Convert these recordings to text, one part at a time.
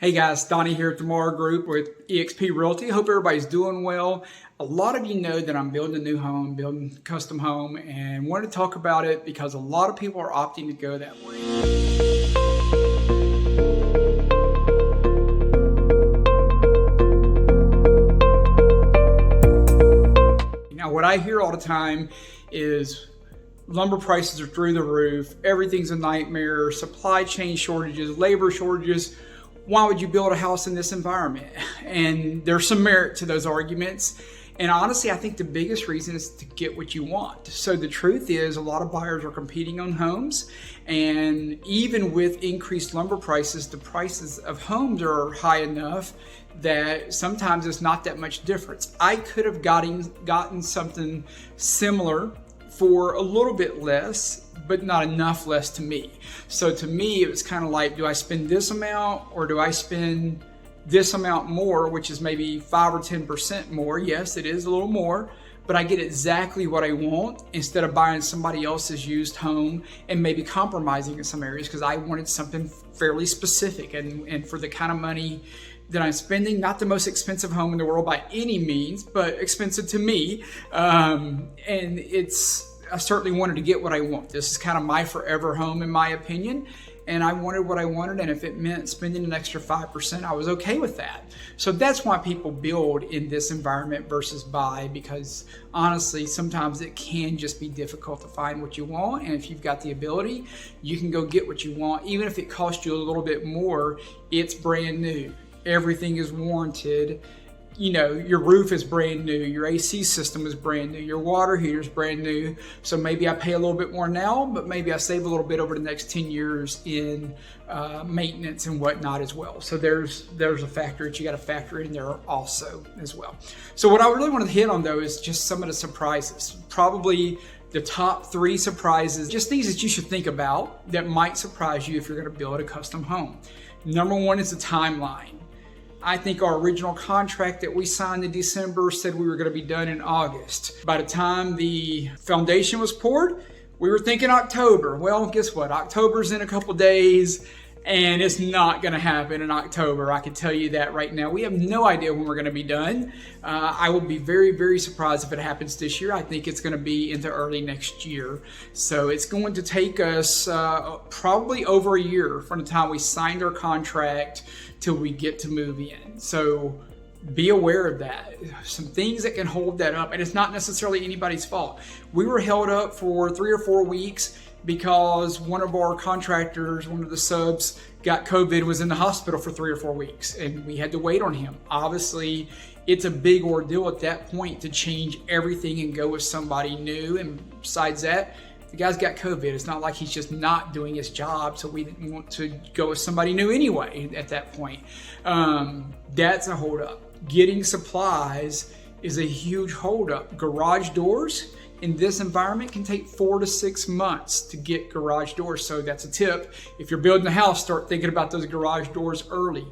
Hey guys, Donnie here at the Mar Group with eXp Realty. Hope everybody's doing well. A lot of you know that I'm building a new home, building a custom home, and wanted to talk about it because a lot of people are opting to go that way. Now, what I hear all the time is lumber prices are through the roof, everything's a nightmare, supply chain shortages, labor shortages. Why would you build a house in this environment? And there's some merit to those arguments. And honestly, I think the biggest reason is to get what you want. So the truth is a lot of buyers are competing on homes. And even with increased lumber prices, the prices of homes are high enough that sometimes it's not that much difference. I could have gotten something similar for a little bit less, but not enough less to me. So to me, it was kind of like, do I spend this amount or do I spend this amount more, which is maybe 5 or 10% more? Yes, it is a little more, but I get exactly what I want instead of buying somebody else's used home and maybe compromising in some areas because I wanted something fairly specific. And for the kind of money that I'm spending, not the most expensive home in the world by any means, but expensive to me. And I certainly wanted to get what I want. This is kind of my forever home in my opinion. And I wanted what I wanted. And if it meant spending an extra 5%, I was okay with that. So that's why people build in this environment versus buy, because honestly, sometimes it can just be difficult to find what you want. And if you've got the ability, you can go get what you want. Even if it costs you a little bit more, it's brand new. Everything is warranted. You know, your roof is brand new, your AC system is brand new, your water heater is brand new. So maybe I pay a little bit more now, but maybe I save a little bit over the next 10 years in maintenance and whatnot as well. So there's a factor that you got to factor in there also as well. So what I really want to hit on though is just some of the surprises. Probably the top 3 surprises, just things that you should think about that might surprise you if you're going to build a custom home. Number 1 is the timeline. I think our original contract that we signed in December said we were going to be done in August. By the time the foundation was poured, we were thinking October. Well, guess what? October's in a couple days, and it's not going to happen in October. I can tell you that right now. We have no idea when we're going to be done. I will be very, very surprised if it happens this year. I think it's going to be into early next year. So it's going to take us probably over a year from the time we signed our contract till we get to move in. So be aware of that. Some things that can hold that up, and it's not necessarily anybody's fault. We were held up for 3 or 4 weeks because one of our contractors, one of the subs, got COVID, was in the hospital for 3 or 4 weeks, and we had to wait on him. Obviously, it's a big ordeal at that point to change everything and go with somebody new. And besides that, the guy's got COVID. It's not like he's just not doing his job, so we didn't want to go with somebody new anyway at that point. That's a holdup. Getting supplies is a huge holdup. Garage doors in this environment can take 4 to 6 months to get garage doors. So that's a tip. If you're building a house, start thinking about those garage doors early.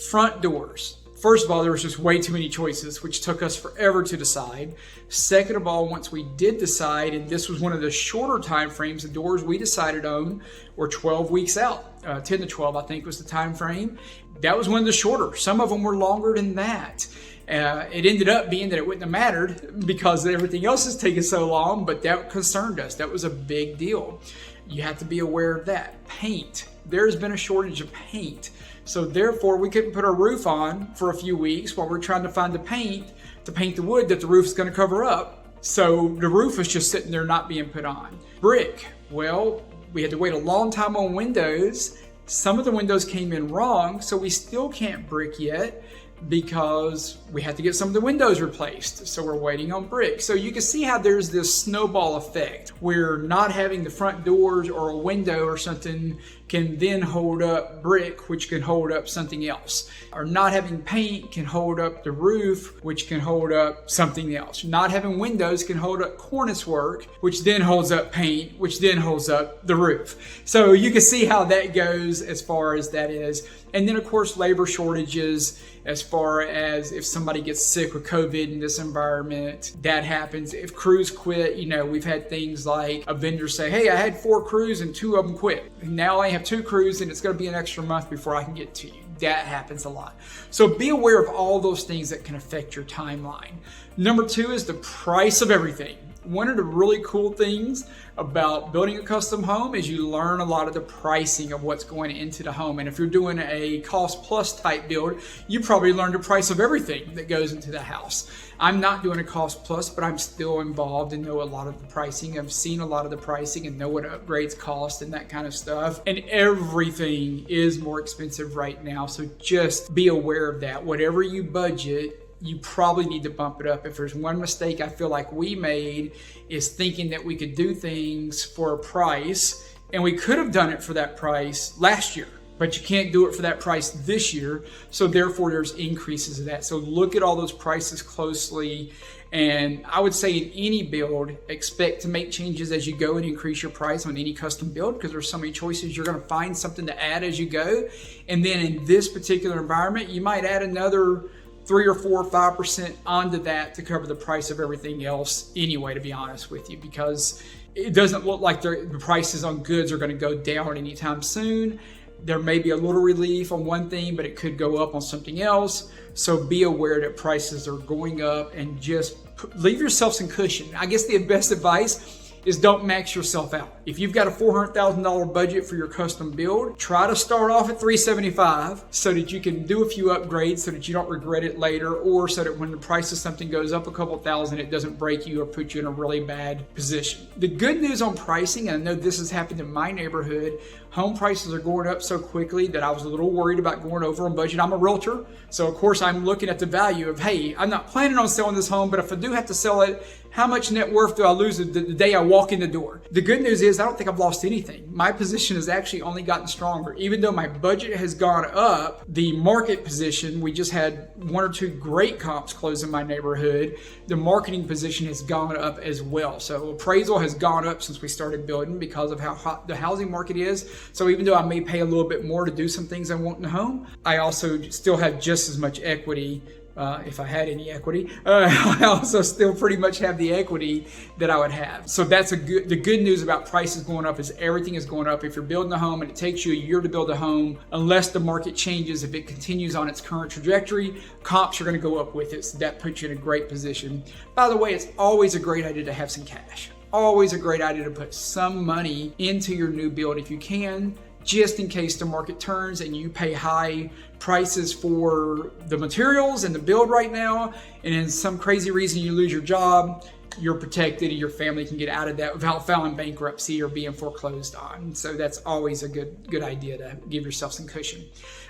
Front doors. First of all, there was just way too many choices, which took us forever to decide. Second of all, once we did decide, and this was one of the shorter time frames, the doors we decided on were 12 weeks out. 10 to 12, I think, was the time frame. That was one of the shorter. Some of them were longer than that. It ended up being that it wouldn't have mattered because everything else is taking so long, but that concerned us. That was a big deal. You have to be aware of that. Paint. There's been a shortage of paint. So therefore, we couldn't put our roof on for a few weeks while we're trying to find the paint to paint the wood that the roof's going to cover up. So the roof was just sitting there not being put on. Brick. Well, we had to wait a long time on windows. Some of the windows came in wrong, so we still can't brick yet because we had to get some of the windows replaced. So we're waiting on brick. So you can see how there's this snowball effect where not having the front doors or a window or something can then hold up brick, which can hold up something else. Or not having paint can hold up the roof, which can hold up something else. Not having windows can hold up cornice work, which then holds up paint, which then holds up the roof. So you can see how that goes as far as that is. And then of course, labor shortages as far as if somebody gets sick with COVID in this environment, that happens. If crews quit, we've had things like a vendor say, hey, I had 4 crews and 2 of them quit. Now I have 2 crews and it's going to be an extra month before I can get to you. That happens a lot. So be aware of all those things that can affect your timeline. Number 2 is the price of everything. One of the really cool things about building a custom home is you learn a lot of the pricing of what's going into the home. And if you're doing a cost plus type build, you probably learn the price of everything that goes into the house. I'm not doing a cost plus, but I'm still involved and know a lot of the pricing. I've seen a lot of the pricing and know what upgrades cost and that kind of stuff. And everything is more expensive right now. So just be aware of that. Whatever you budget, you probably need to bump it up. If there's one mistake I feel like we made is thinking that we could do things for a price, and we could have done it for that price last year, but you can't do it for that price this year. So therefore there's increases of that. So look at all those prices closely. And I would say in any build, expect to make changes as you go and increase your price on any custom build, because there's so many choices. You're going to find something to add as you go. And then in this particular environment, you might add another 3 or 4 or 5% onto that to cover the price of everything else anyway, to be honest with you, because it doesn't look like the prices on goods are going to go down anytime soon. There may be a little relief on one thing, but it could go up on something else. So be aware that prices are going up, and just leave yourself some cushion. I guess the best advice is don't max yourself out. If you've got a $400,000 budget for your custom build, try to start off at $375 so that you can do a few upgrades so that you don't regret it later, or so that when the price of something goes up a couple thousand, it doesn't break you or put you in a really bad position. The good news on pricing, and I know this has happened in my neighborhood, home prices are going up so quickly that I was a little worried about going over on budget. I'm a realtor, so of course I'm looking at the value of, hey, I'm not planning on selling this home, but if I do have to sell it, how much net worth do I lose the day I walk in the door? The good news is I don't think I've lost anything. My position has actually only gotten stronger. Even though my budget has gone up, the market position, we just had 1 or 2 great comps close in my neighborhood. The marketing position has gone up as well. So appraisal has gone up since we started building because of how hot the housing market is. So even though I may pay a little bit more to do some things I want in the home, I also still have just as much equity. If I had any equity, I also still pretty much have the equity that I would have. So that's the good news about prices going up is everything is going up. If you're building a home and it takes you a year to build a home, unless the market changes, if it continues on its current trajectory, comps are going to go up with it. So that puts you in a great position. By the way, it's always a great idea to have some cash. Always a great idea to put some money into your new build if you can, just in case the market turns and you pay high prices for the materials and the build right now, and in some crazy reason you lose your job, you're protected and your family can get out of that without filing bankruptcy or being foreclosed on. So that's always a good idea to give yourself some cushion.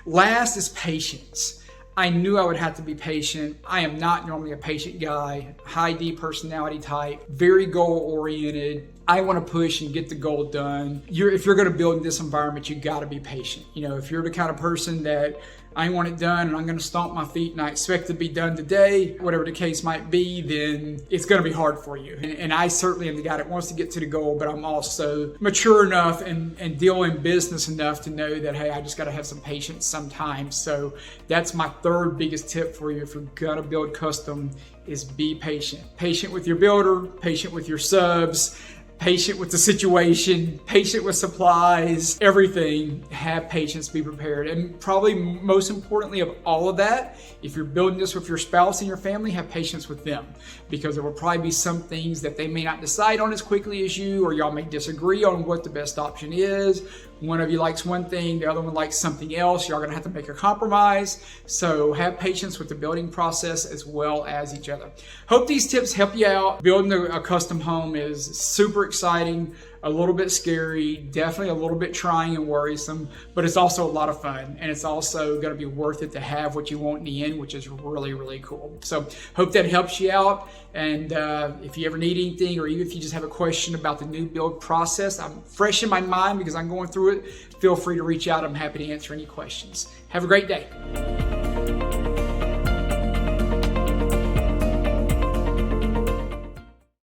Last is patience. I knew I would have to be patient. I am not normally a patient guy, high D personality type, very goal oriented. I want to push and get the goal done. If you're going to build in this environment, you got to be patient. You know, if you're the kind of person that I want it done and I'm going to stomp my feet and I expect it to be done today, whatever the case might be, then it's going to be hard for you. And I certainly am the guy that wants to get to the goal, but I'm also mature enough and deal in business enough to know that, hey, I just got to have some patience sometimes. So that's my third biggest tip for you if you're going to build custom is be patient. Patient with your builder, patient with your subs, patient with the situation, patient with supplies, everything. Have patience, be prepared. And probably most importantly of all of that, if you're building this with your spouse and your family, have patience with them, because there will probably be some things that they may not decide on as quickly as you, or y'all may disagree on what the best option is. One of you likes one thing, the other one likes something else. Y'all gonna have to make a compromise. So have patience with the building process as well as each other. Hope these tips help you out. Building a custom home is super exciting, a little bit scary, definitely a little bit trying and worrisome, but it's also a lot of fun. And it's also gonna be worth it to have what you want in the end, which is really, really cool. So hope that helps you out. And if you ever need anything, or even if you just have a question about the new build process, I'm fresh in my mind because I'm going through it. Feel free to reach out. I'm happy to answer any questions. Have a great day.